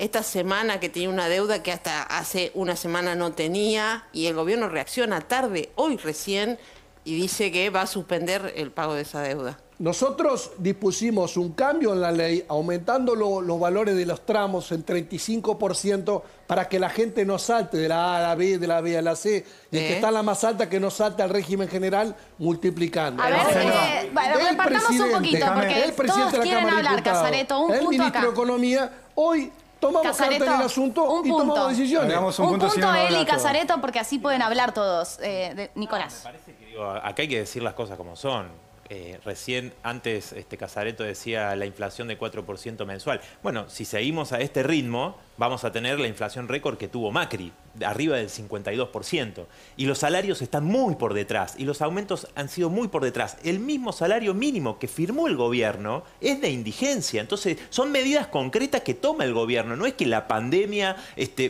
esta semana que tenía una deuda que hasta hace una semana no tenía, y el gobierno reacciona tarde, hoy recién, y dice que va a suspender el pago de esa deuda. Nosotros dispusimos un cambio en la ley, aumentando los valores de los tramos en 35% para que la gente no salte de la A a la B, de la B a la C, y el que está en la más alta que no salte al régimen general, multiplicando. A ver, repartamos un poquito, porque todos quieren hablar, Casareto, un punto acá. El ministro de Economía, hoy tomamos carta en el asunto y tomamos decisiones. Un punto él y Casareto, porque así pueden hablar todos. Nicolás. Me parece que acá hay que decir las cosas como son. Recién antes Casareto decía la inflación de 4% mensual. Bueno, si seguimos a este ritmo, vamos a tener la inflación récord que tuvo Macri, arriba del 52%. Y los salarios están muy por detrás, y los aumentos han sido muy por detrás. El mismo salario mínimo que firmó el gobierno es de indigencia. Entonces, son medidas concretas que toma el gobierno. No es que la pandemia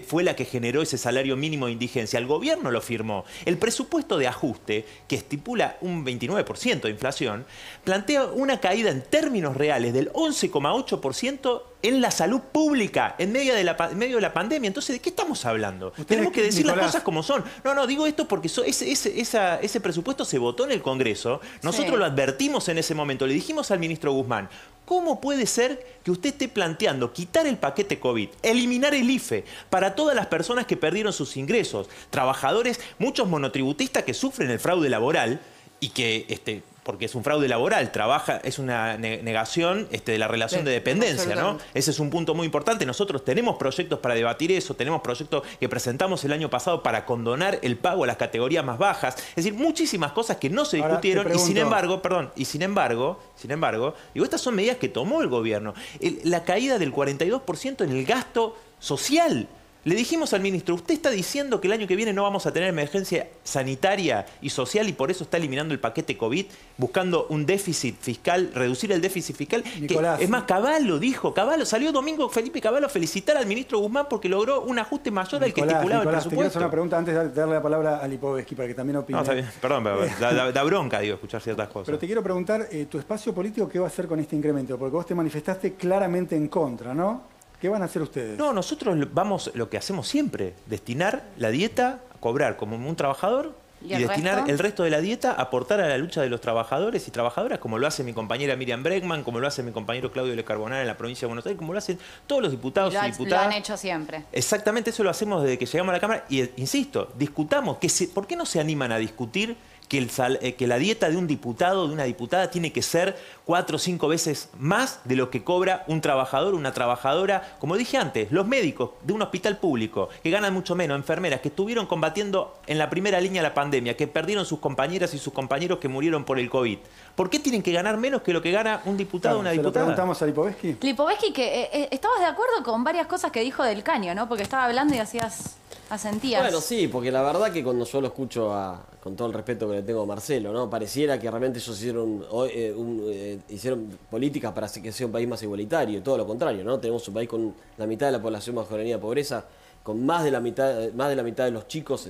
fue la que generó ese salario mínimo de indigencia. El gobierno lo firmó. El presupuesto de ajuste, que estipula un 29% de inflación, plantea una caída en términos reales del 11,8% en la salud pública en medio de la pandemia. Entonces, ¿de qué estamos hablando? Tenemos que decir las cosas como son. No, digo esto porque ese presupuesto se votó en el Congreso. Nosotros lo advertimos en ese momento. Le dijimos al ministro Guzmán, ¿cómo puede ser que usted esté planteando quitar el paquete COVID, eliminar el IFE para todas las personas que perdieron sus ingresos? Trabajadores, muchos monotributistas que sufren el fraude laboral y que porque es un fraude laboral, es una negación de la relación de dependencia, ¿no? Ese es un punto muy importante. Nosotros tenemos proyectos para debatir eso, tenemos proyectos que presentamos el año pasado para condonar el pago a las categorías más bajas. Es decir, muchísimas cosas que no se discutieron y sin embargo, digo, estas son medidas que tomó el gobierno. La caída del 42% en el gasto social. Le dijimos al ministro, usted está diciendo que el año que viene no vamos a tener emergencia sanitaria y social y por eso está eliminando el paquete COVID, buscando un déficit fiscal, reducir el déficit fiscal. Nicolás. Es más, salió domingo Felipe Cavallo a felicitar al ministro Guzmán porque logró un ajuste mayor al que estipulaba el presupuesto. Te quiero hacer una pregunta antes de darle la palabra a Lipovetsky para que también opine. No, está bien. Perdón, da bronca, escuchar ciertas cosas. Pero te quiero preguntar, tu espacio político, ¿qué va a hacer con este incremento? Porque vos te manifestaste claramente en contra, ¿no? ¿Qué van a hacer ustedes? No, nosotros vamos, lo que hacemos siempre, destinar la dieta a cobrar como un trabajador y destinar el resto de la dieta a aportar a la lucha de los trabajadores y trabajadoras, como lo hace mi compañera Miriam Bregman, como lo hace mi compañero Claudio Le Carbonara en la provincia de Buenos Aires, como lo hacen todos los diputados y diputadas. Lo han hecho siempre. Exactamente, eso lo hacemos desde que llegamos a la Cámara y, insisto, discutamos. ¿Por qué no se animan a discutir que la dieta de un diputado o de una diputada tiene que ser 4 o 5 veces más de lo que cobra un trabajador o una trabajadora? Como dije antes, los médicos de un hospital público, que ganan mucho menos, enfermeras, que estuvieron combatiendo en la primera línea la pandemia, que perdieron sus compañeras y sus compañeros que murieron por el COVID. ¿Por qué tienen que ganar menos que lo que gana un diputado o una diputada? ¿Se lo preguntamos a Lipovetsky? Lipovetsky, que estabas de acuerdo con varias cosas que dijo Del Caño, ¿no? Porque estaba hablando y asentías. Bueno, sí, porque la verdad que cuando yo lo escucho, con todo el respeto que le tengo a Marcelo, ¿no? Pareciera que realmente ellos hicieron políticas para que sea un país más igualitario, todo lo contrario, ¿no? Tenemos un país con la mitad de la población bajo la línea de pobreza, con más de la mitad de los chicos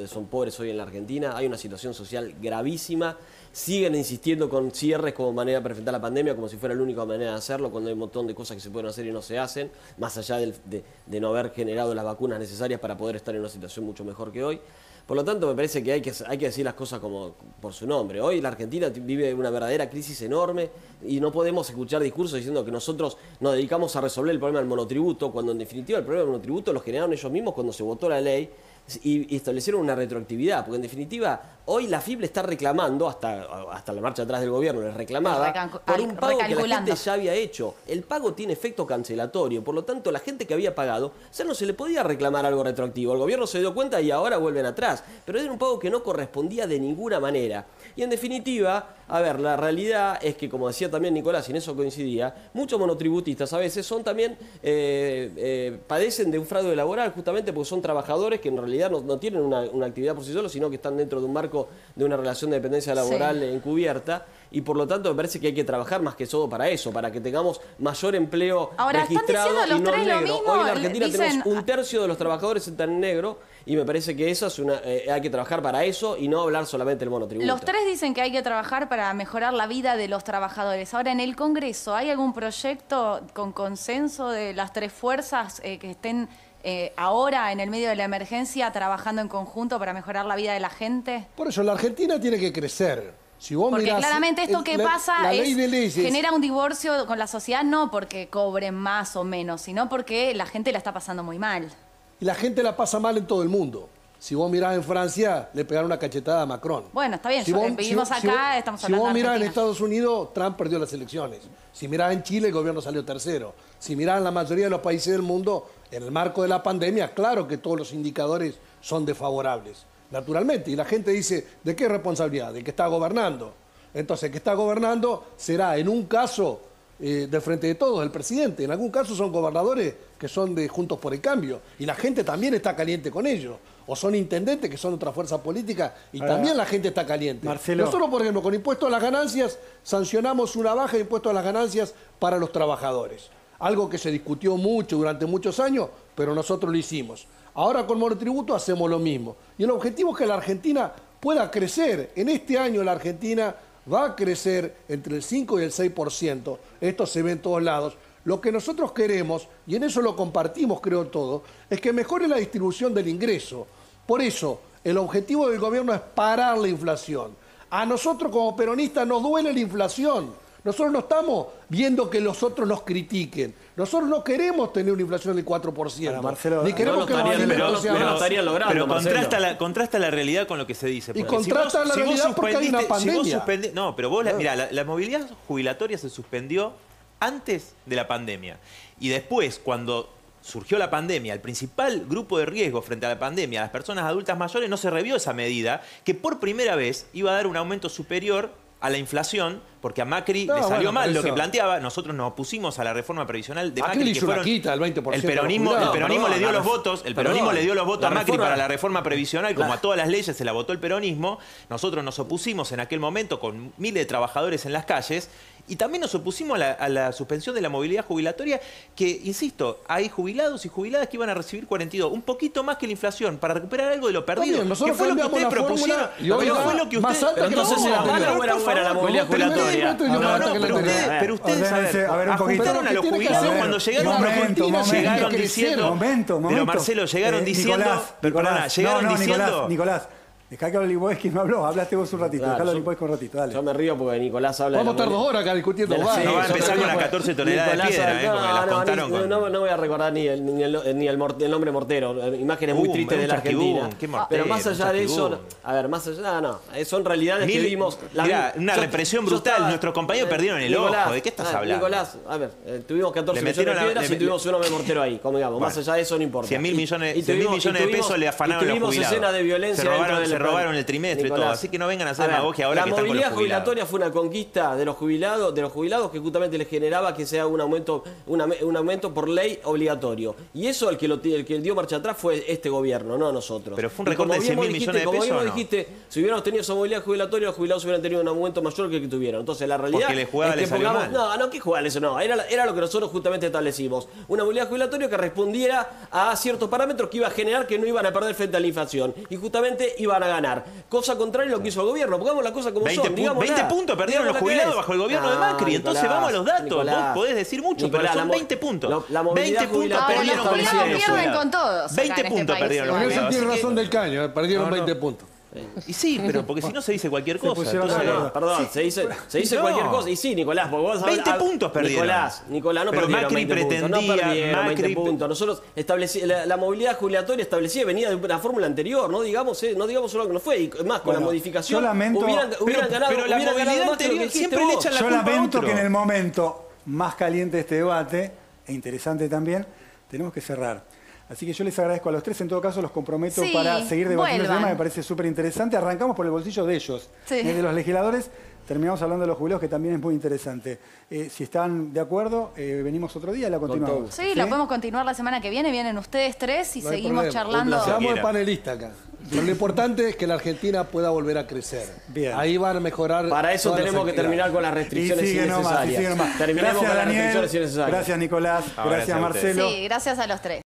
son pobres hoy en la Argentina. Hay una situación social gravísima. Siguen insistiendo con cierres como manera para enfrentar la pandemia, como si fuera la única manera de hacerlo, cuando hay un montón de cosas que se pueden hacer y no se hacen, más allá de no haber generado las vacunas necesarias para poder estar en una situación mucho mejor que hoy. Por lo tanto, me parece que hay que decir las cosas como por su nombre. Hoy la Argentina vive una verdadera crisis enorme y no podemos escuchar discursos diciendo que nosotros nos dedicamos a resolver el problema del monotributo, cuando en definitiva el problema del monotributo lo generaron ellos mismos cuando se votó la ley y establecieron una retroactividad, porque en definitiva hoy la FIP le está reclamando, hasta la marcha atrás del gobierno les reclamaba, por un pago que la gente ya había hecho. El pago tiene efecto cancelatorio, por lo tanto la gente que había pagado, ya no se le podía reclamar algo retroactivo. El gobierno se dio cuenta y ahora vuelven atrás, pero era un pago que no correspondía de ninguna manera. Y en definitiva, a ver, la realidad es que, como decía también Nicolás, y en eso coincidía, muchos monotributistas a veces son también, padecen de un fraude laboral, justamente porque son trabajadores que en realidad no tienen una actividad por sí solos, sino que están dentro de un marco de una relación de dependencia laboral encubierta. y por lo tanto me parece que hay que trabajar más que todo para eso, para que tengamos mayor empleo Ahora, ¿están registrado diciendo los y no tres lo negro. mismo? Hoy en Argentina Dicen- tenemos 1/3 de los trabajadores están en negro y me parece que esa es hay que trabajar para eso y no hablar solamente del monotributo. Los tres dicen que hay que trabajar para mejorar la vida de los trabajadores. Ahora, en el Congreso, ¿hay algún proyecto con consenso de las tres fuerzas que estén ahora, en el medio de la emergencia, trabajando en conjunto para mejorar la vida de la gente? Por eso, la Argentina tiene que crecer. Si vos Porque mirás, claramente esto que pasa la ley de leyes, genera un divorcio con la sociedad, no porque cobren más o menos, sino porque la gente la está pasando muy mal. y la gente la pasa mal en todo el mundo. Si vos mirás en Francia, le pegaron una cachetada a Macron. Bueno, está bien, vivimos acá, estamos si hablando vos de mirás en Argentina. Estados Unidos, Trump perdió las elecciones. Si mirás en Chile, el gobierno salió tercero. Si mirás en la mayoría de los países del mundo, en el marco de la pandemia, claro que todos los indicadores son desfavorables, naturalmente. Y la gente dice, ¿de qué responsabilidad? ¿De que está gobernando? Entonces, el que está gobernando será, en un caso, del Frente de Todos, el presidente. En algún caso son gobernadores que son de Juntos por el Cambio. Y la gente también está caliente con ellos. O son intendentes que son otra fuerza política y Ahora, también la gente está caliente. Marcelo. Nosotros, por ejemplo, con impuesto a las ganancias, sancionamos una baja de impuesto a las ganancias para los trabajadores. Algo que se discutió mucho durante muchos años, pero nosotros lo hicimos. Ahora con monotributo hacemos lo mismo. Y el objetivo es que la Argentina pueda crecer. En este año la Argentina va a crecer entre el 5 y el 6%. Esto se ve en todos lados. Lo que nosotros queremos, y en eso lo compartimos creo todo, es que mejore la distribución del ingreso. Por eso, el objetivo del gobierno es parar la inflación. A nosotros como peronistas nos duele la inflación. Nosotros no estamos viendo que los otros nos critiquen. Nosotros no queremos tener una inflación del 4%. Ahora, Marcelo, ni queremos no que lo los estarían, alimentos sean pero más. lo estarían logrando, Pero Marcelo. contrasta la realidad con lo que se dice. Y porque contrasta la realidad porque hay una pandemia. No, pero vos, mirá, la movilidad jubilatoria se suspendió antes de la pandemia. Y después, cuando surgió la pandemia, el principal grupo de riesgo frente a la pandemia, las personas adultas mayores, no se revió esa medida, que por primera vez iba a dar un aumento superior a la inflación, porque a Macri le salió mal lo que planteaba. Nosotros nos opusimos a la reforma previsional de Macri, le que hizo una fueron quita del 20%. el peronismo le dio los votos, el peronismo le dio los votos a Macri para la reforma previsional, como a todas las leyes se la votó el peronismo. Nosotros nos opusimos en aquel momento con miles de trabajadores en las calles. Y también nos opusimos a la suspensión de la movilidad jubilatoria, que, insisto, hay jubilados y jubiladas que iban a recibir 42, un poquito más que la inflación, para recuperar algo de lo perdido. Bien, nosotros ¿Qué fue lo que cambiamos ustedes la propusieron? fórmula y hoy Pero va fue lo que más ustedes... alta que la Entonces, ¿era fórmula mala o era anterior. buena la movilidad Pero jubilatoria? pero Pero ustedes, a ver un poquito. ajustaron a los ¿Qué tiene que jubilados hacer? cuando llegaron a Momento, Argentina, momento. llegaron Tiene que diciendo... Momento. Pero Marcelo, llegaron diciendo... Nicolás, llegaron diciendo... Nicolás, dejá que Olivoeschi no habló, hablaste vos un ratito, Claro, dejalo yo- Olivoeschi un ratito, dale. Yo me río porque Nicolás habla Vamos a de estar 2 horas acá discutiendo. de la- va. sí, No va a yo empezar me con río las 14 toneladas de Nicolás, piedra, porque las contaron con... No voy a recordar ni el nombre mortero, imágenes muy tristes de la Argentina. qué mortero, Pero más allá de eso, chasquibún. a ver, más allá, no, son realidades que vimos. Mirá, una represión brutal, nuestros compañeros perdieron el ojo, ¿de qué estás hablando? Nicolás, a ver, tuvimos 14 Le millones de metieron piedras y tuvimos un hombre mortero ahí, como digamos, más allá de eso no importa. 100.000 millones, Y 100.000 tuvimos- millones de pesos le afanaron a los tuvimos jubilados. escenas de violencia Se robaron el trimestre y todo, así que no vengan a hacer demagogia ahora que están con los La movilidad jubilados. jubilatoria fue una conquista de los jubilados que justamente les generaba que sea un aumento por ley obligatorio. Y eso el que dio marcha atrás fue este gobierno, no nosotros. Pero fue un Y recorte como de 100.000 bien vos millones de como pesos, bien vos ¿o no? dijiste, si hubiéramos tenido esa movilidad jubilatoria, los jubilados hubieran tenido un aumento mayor que el que tuvieron. Entonces la realidad Porque les jugaba, es que les salió mal. no, que jugar eso no, era lo que nosotros justamente establecimos. Una movilidad jubilatoria que respondiera a ciertos parámetros que iba a generar que no iban a perder frente a la inflación y justamente iban a ganar. Cosa contraria a lo que hizo el gobierno. Pongamos las cosas como 20 son. Digámosla. 20 puntos perdieron los Digámosla que jubilados es. bajo el gobierno de No, Macri. Entonces Nicolás, vamos a los datos. Nicolás. Vos podés decir mucho, Nicolás, pero son la 20 puntos. la movilidad 20 puntos jubilatoria Ahora, perdieron los con jubilados los pierden jubilados. con todos acá 20 en este puntos país, perdieron los Con igual. eso jubilados. tiene Así que- razón del caño, perdieron 20 puntos. Y sí, pero porque si no se dice cualquier cosa. pusieron entonces- de acuerdo. Perdón, se dice No. cualquier cosa. Y sí, Nicolás, porque vos 20 puntos perdieron. Nicolás, no Pero perdieron Macri 20 puntos. No pretendía, perdieron 20 Macri- puntos. Nosotros la movilidad jubilatoria establecida venía de una fórmula anterior. No digamos solo que no fue. Y más, con Bueno, la modificación yo lamento- hubieran ganado. pero la hubieran ganado movilidad más que lo que anterior dijiste siempre le vos. echan la Yo culpa a lamento otro. que en el momento más caliente de este debate, e interesante también, tenemos que cerrar. Así que yo les agradezco a los tres, en todo caso los comprometo Sí, para seguir debatiendo el vuelvan. tema, me parece súper interesante. Arrancamos por el bolsillo de ellos, Sí. de los legisladores, terminamos hablando de los jubilados, que también es muy interesante. Si están de acuerdo, venimos otro día y la continuamos. Sí, la podemos continuar la semana que viene. Vienen ustedes tres y No hay seguimos problema. charlando. Seamos el Quiera. panelista acá. Pero lo importante es que la Argentina pueda volver a crecer. Bien. Ahí van a mejorar. Para eso todas las tenemos que actividades. terminar con las restricciones innecesarias. Sigue nomás. Terminemos Gracias, con las Daniel. restricciones innecesarias. Gracias, Nicolás. Ahora Gracias, sí a ustedes. Marcelo. Sí, gracias a los tres.